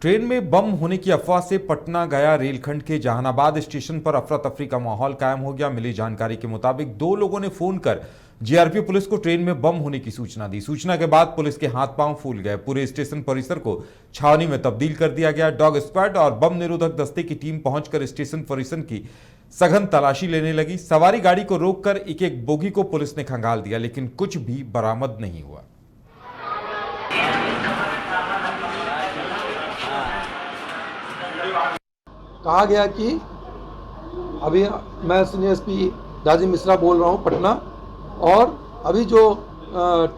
Train में बम होने की अफवाह से पटना गया रेलखंड के जहानाबाद स्टेशन पर अफरा तफरी का माहौल कायम हो गया। मिली जानकारी के मुताबिक दो लोगों ने फोन कर जीआरपी पुलिस को ट्रेन में बम होने की सूचना दी। सूचना के बाद पुलिस के हाथ पांव फूल गए। पूरे स्टेशन परिसर को छावनी में तब्दील कर दिया गया। डॉग स्क्वाड और बम निरोधक दस्ते की टीम पहुंचकर स्टेशन परिसर की सघन तलाशी लेने लगी। सवारी गाड़ी को रोककर एक एक बोगी को पुलिस ने खंगाल दिया, लेकिन कुछ भी बरामद नहीं हुआ। कहा गया कि अभी मैं सीनियर एसपी राजीव मिश्रा बोल रहा हूं पटना, और अभी जो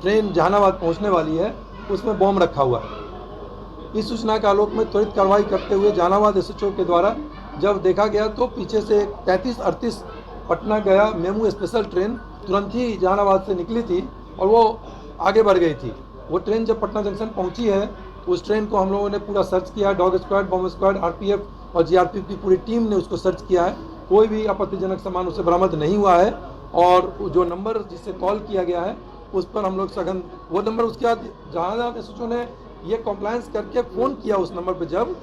ट्रेन जहानाबाद पहुंचने वाली है उसमें बम रखा हुआ है। इस सूचना के आलोक में त्वरित कार्रवाई करते हुए जहानाबाद एसएचओ के द्वारा जब देखा गया तो पीछे से 3338 पटना गया मेमू स्पेशल ट्रेन तुरंत ही जहानाबाद से निकली थी और वो आगे बढ़ गई थी। वो ट्रेन जब पटना जंक्शन पहुंची है तो उस ट्रेन को हम लोगों ने पूरा सर्च किया। डॉग स्क्वाड, बम स्क्वाड, आरपीएफ और जीआरपी की पूरी टीम ने उसको सर्च किया है। कोई भी आपत्तिजनक सामान उससे बरामद नहीं हुआ है। और जो नंबर जिससे कॉल किया गया है उस पर हम लोग सघन वो नंबर, उसके बाद जहानाबाद एसएचओ ने ये कंप्लायंस करके फ़ोन किया उस नंबर पर, जब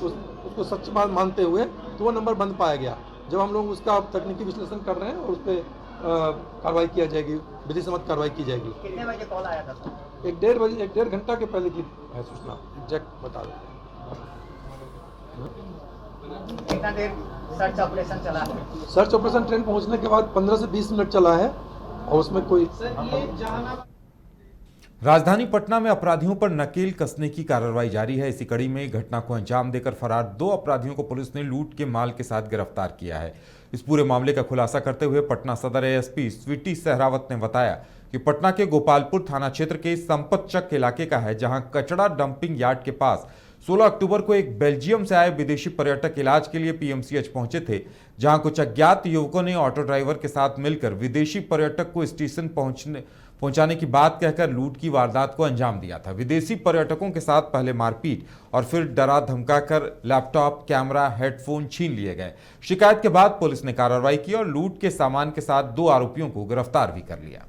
उसको सच बात मानते हुए तो वो नंबर बंद पाया गया। जब हम लोग उसका तकनीकी विश्लेषण कर रहे हैं और उस पर कार्रवाई किया जाएगी, विधि सम्मत कार्रवाई की जाएगी। कितने बजे कॉल आया था सर? 1-1.5 बजे, 1-1.5 घंटा के पहले की है सूचना, एग्जैक्ट बता दें। कितना देर सर्च ऑपरेशन चला है? सर्च ऑपरेशन ट्रेन पहुंचने के बाद 15 से 20 मिनट चला है और उसमें कोई राजधानी पटना में अपराधियों पर नकेल कसने की कार्रवाई जारी है। इसी कड़ी में घटना को अंजाम देकर फरार 2 अपराधियों को पुलिस ने लूट के माल के साथ गिरफ्तार किया है। इस पूरे मामले का खुलासा करते हुए पटना सदर एएसपी स्वीटी सहरावत ने बताया कि पटना के गोपालपुर थाना क्षेत्र के संपतचक इलाके का है, जहां कचड़ा डंपिंग यार्ड के पास 16 अक्टूबर को एक बेल्जियम से आए विदेशी पर्यटक इलाज के लिए पीएमसीएच पहुंचे थे, जहां कुछ अज्ञात युवकों ने ऑटो ड्राइवर के साथ मिलकर विदेशी पर्यटक को स्टेशन पहुंचाने की बात कहकर लूट की वारदात को अंजाम दिया था। विदेशी पर्यटकों के साथ पहले मारपीट और फिर डरा धमकाकर लैपटॉप, कैमरा, हेडफोन छीन लिए गए। शिकायत के बाद पुलिस ने कार्रवाई की और लूट के सामान के साथ 2 आरोपियों को गिरफ्तार भी कर लिया।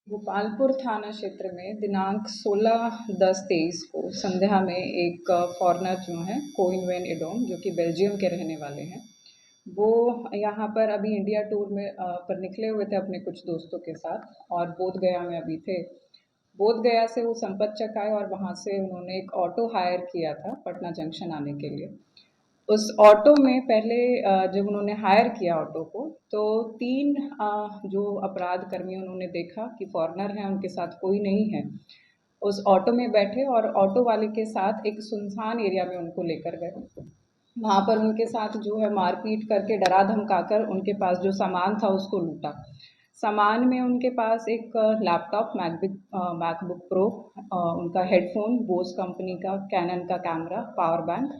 गोपालपुर थाना क्षेत्र में दिनांक 16/10/23 को संध्या में एक फॉरेनर जो है कोइन वैन एडोम, जो कि बेल्जियम के रहने वाले हैं, वो यहाँ पर अभी इंडिया टूर में पर निकले हुए थे अपने कुछ दोस्तों के साथ और बोधगया में अभी थे। बोधगया से वो संपतचक आए और वहाँ से उन्होंने एक ऑटो हायर किया था पटना जंक्शन आने के लिए। उस ऑटो में पहले जब उन्होंने हायर किया ऑटो को, तो 3 जो अपराध कर्मी उन्होंने देखा कि फॉरेनर हैं, उनके साथ कोई नहीं है, उस ऑटो में बैठे और ऑटो वाले के साथ एक सुनसान एरिया में उनको लेकर गए। वहाँ पर उनके साथ जो है मारपीट करके डरा धमकाकर उनके पास जो सामान था उसको लूटा। सामान में उनके पास एक लैपटॉप, मैकबुक प्रो, उनका हेडफोन, बोस कंपनी का, कैनन का कैमरा, पावर बैंक,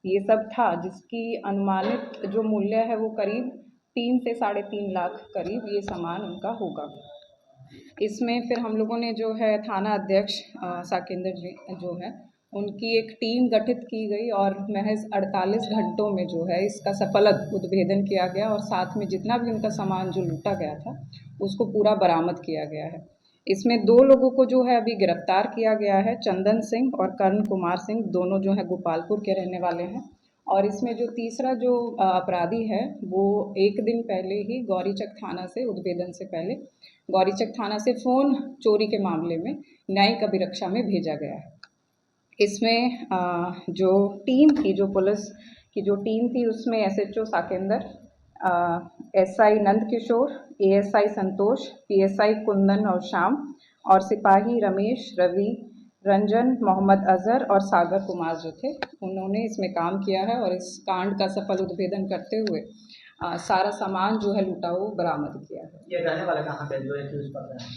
ये सब था, जिसकी अनुमानित जो मूल्य है वो करीब 3 से 3.5 लाख करीब ये सामान उनका होगा। इसमें फिर हम लोगों ने जो है थाना अध्यक्ष साकेंद्र जी जो है उनकी एक टीम गठित की गई और महज 48 घंटों में जो है इसका सफल उद्भेदन किया गया और साथ में जितना भी उनका सामान जो लूटा गया था उसको पूरा बरामद किया गया है। इसमें 2 लोगों को जो है अभी गिरफ्तार किया गया है, चंदन सिंह और कर्ण कुमार सिंह, दोनों जो है गोपालपुर के रहने वाले हैं। और इसमें जो तीसरा जो अपराधी है वो 1 दिन पहले ही गौरीचक थाना से, उद्भेदन से पहले गौरीचक थाना से फ़ोन चोरी के मामले में न्यायिक अभिरक्षा में भेजा गया है। इसमें जो टीम थी, जो पुलिस की जो टीम थी, उसमें SHO साकेंद्र, SI Nand Kishore, ASI संतोष, पीएसआई कुंदन और श्याम और सिपाही रमेश, रवि, रंजन, मोहम्मद अजहर और सागर कुमार जो थे, उन्होंने इसमें काम किया है और इस कांड का सफल उद्भेदन करते हुए सारा सामान जो है लूटा वो बरामद किया है। ये रहने वाले कहाँ पे जो एक्यूज पर हैं?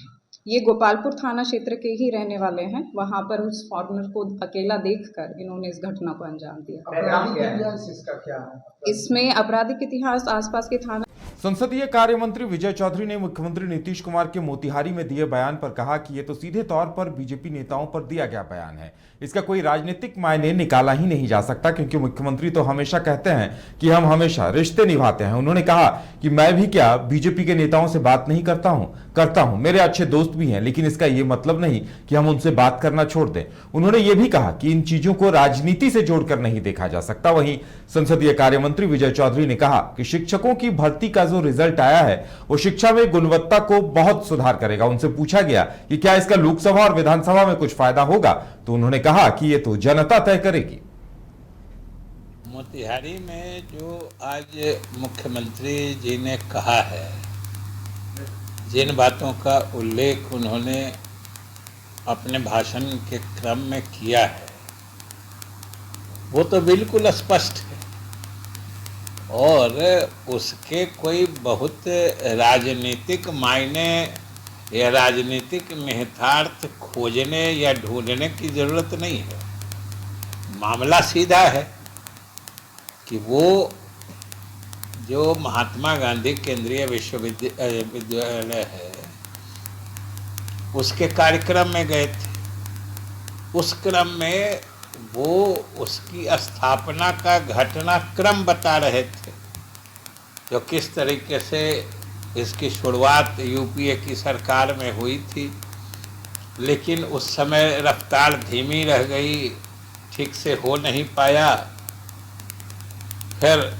ये गोपालपुर थाना क्षेत्र के ही रहने वाले हैं। वहाँ पर उस फॉरेनर को अकेला देखकर इन्होंने इस घटना को अंजाम दिया। इसमें आपराधिक इतिहास आसपास के थाना। संसदीय कार्य मंत्री विजय चौधरी ने मुख्यमंत्री नीतीश कुमार के मोतिहारी में दिए बयान पर कहा कि यह तो सीधे तौर पर बीजेपी नेताओं पर दिया गया बयान है। इसका कोई राजनीतिक मायने निकाला ही नहीं जा सकता, क्योंकि मुख्यमंत्री तो हमेशा कहते हैं कि हम हमेशा रिश्ते निभाते हैं। उन्होंने कहा कि मैं भी क्या बीजेपी के नेताओं से बात नहीं करता हूं। करता हूं, मेरे अच्छे दोस्त भी हैं, लेकिन इसका यह मतलब नहीं कि हम उनसे बात करना छोड़ दें। उन्होंने यह भी कहा कि इन चीजों को राजनीति से जोड़कर नहीं देखा जा सकता। वहीं संसदीय कार्य मंत्री विजय चौधरी ने कहा कि शिक्षकों की भर्ती का जो रिजल्ट आया है वो शिक्षा में गुणवत्ता को बहुत सुधार करेगा। उनसे पूछा गया कि क्या इसका लोकसभा और विधानसभा में कुछ फायदा होगा, तो उन्होंने कहा कि यह तो जनता तय करेगी। मोतिहारी में जो आज मुख्यमंत्री जी ने कहा है, जिन बातों का उल्लेख उन्होंने अपने भाषण के क्रम में किया है, वो तो बिल्कुल स्पष्ट है और उसके कोई बहुत राजनीतिक मायने या राजनीतिक निहितार्थ खोजने या ढूंढने की जरूरत नहीं है। मामला सीधा है कि वो जो महात्मा गांधी केंद्रीय विश्वविद्यालय है उसके कार्यक्रम में गए थे। उस क्रम में वो उसकी स्थापना का घटनाक्रम बता रहे थे, जो किस तरीके से इसकी शुरुआत यूपीए की सरकार में हुई थी, लेकिन उस समय रफ्तार धीमी रह गई, ठीक से हो नहीं पाया। फिर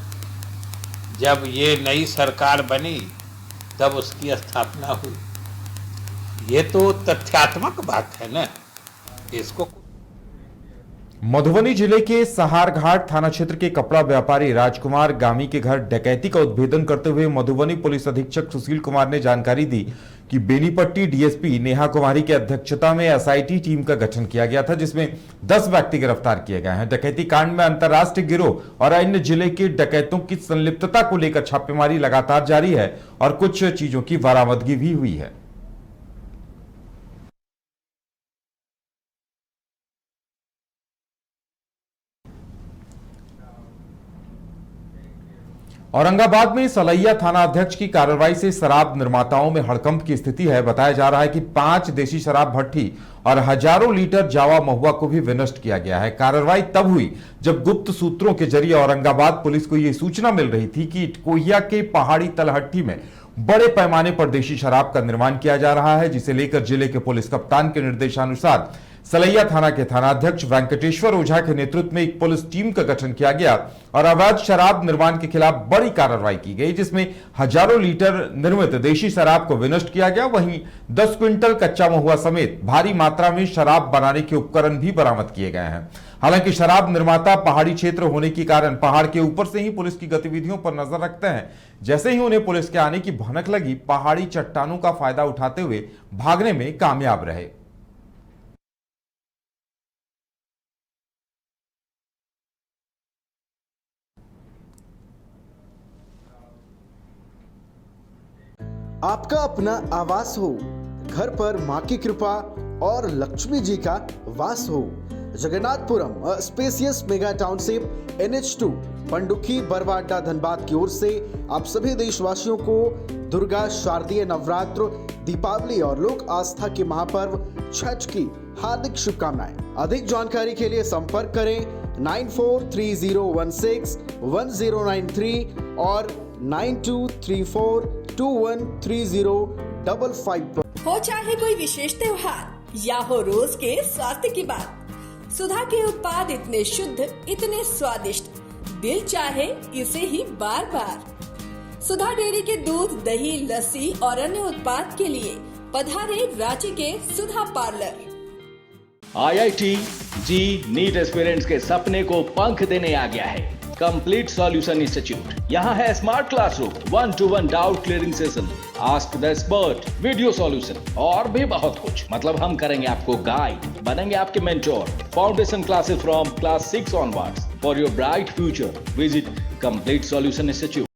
जब ये नई सरकार बनी तब उसकी स्थापना हुई। ये तो तथ्यात्मक बात है ना, इसको। मधुबनी जिले के सहारघाट थाना क्षेत्र के कपड़ा व्यापारी राजकुमार गामी के घर डकैती का उद्भेदन करते हुए मधुबनी पुलिस अधीक्षक सुशील कुमार ने जानकारी दी कि बेनीपट्टी डीएसपी नेहा कुमारी की अध्यक्षता में एसआईटी टीम का गठन किया गया था, जिसमें 10 व्यक्ति गिरफ्तार किए गए हैं। डकैती कांड में अंतर्राष्ट्रीय गिरोह और अन्य जिले के डकैतों की संलिप्तता को लेकर छापेमारी लगातार जारी है और कुछ चीजों की बरामदगी भी हुई है। औरंगाबाद में सलैया थाना अध्यक्ष की कार्रवाई से शराब निर्माताओं में हड़कंप की स्थिति है। बताया जा रहा है कि 5 देशी शराब भट्टी और हजारों लीटर जावा महुआ को भी विनष्ट किया गया है। कार्रवाई तब हुई जब गुप्त सूत्रों के जरिए औरंगाबाद पुलिस को यह सूचना मिल रही थी कि कोहिया के पहाड़ी तलहट्टी में बड़े पैमाने पर देशी शराब का निर्माण किया जा रहा है, जिसे लेकर जिले के पुलिस कप्तान के निर्देशानुसार सलैया थाना के थानाध्यक्ष वेंकटेश्वर ओझा के नेतृत्व में एक पुलिस टीम का गठन किया गया और अवैध शराब निर्माण के खिलाफ बड़ी कार्रवाई की गई, जिसमें हजारों लीटर निर्मित देशी शराब को विनष्ट किया गया। वहीं 10 क्विंटल कच्चा महुआ समेत भारी मात्रा में शराब बनाने के उपकरण भी बरामद किए गए हैं। हालांकि शराब निर्माता पहाड़ी क्षेत्र होने के कारण पहाड़ के ऊपर से ही पुलिस की गतिविधियों पर नजर रखते हैं। जैसे ही उन्हें पुलिस के आने की भनक लगी, पहाड़ी चट्टानों का फायदा उठाते हुए भागने में कामयाब रहे। आपका अपना आवास हो, घर पर मां की कृपा और लक्ष्मी जी का वास हो। Jagannathpuram spacious mega township NH2 Pandukhi Barwada Dhanbad की ओर से आप सभी देशवासियों को दुर्गा शारदीय नवरात्र, दीपावली और लोक आस्था के महापर्व छठ की हार्दिक शुभकामनाएं। अधिक जानकारी के लिए संपर्क करें 9430161093 और 9234213055 पर। हो चाहे कोई विशेष त्योहार या हो रोज के स्वास्थ्य की बात, सुधा के उत्पाद इतने शुद्ध, इतने स्वादिष्ट, दिल चाहे इसे ही बार बार। सुधा डेयरी के दूध, दही, लस्सी और अन्य उत्पाद के लिए पधारे रांची के सुधा पार्लर। IIT जी नीट एस्पिरेंट्स के सपने को पंख देने आ गया है कंप्लीट सॉल्यूशन इंस्टीट्यूट। यहाँ है smart classroom, 1-to-1 doubt clearing session, ask the expert, video solution और भी बहुत कुछ। मतलब हम करेंगे आपको गाइड, बनेंगे आपके mentor. Foundation classes from class 6 onwards for your bright future. Visit complete solution institute.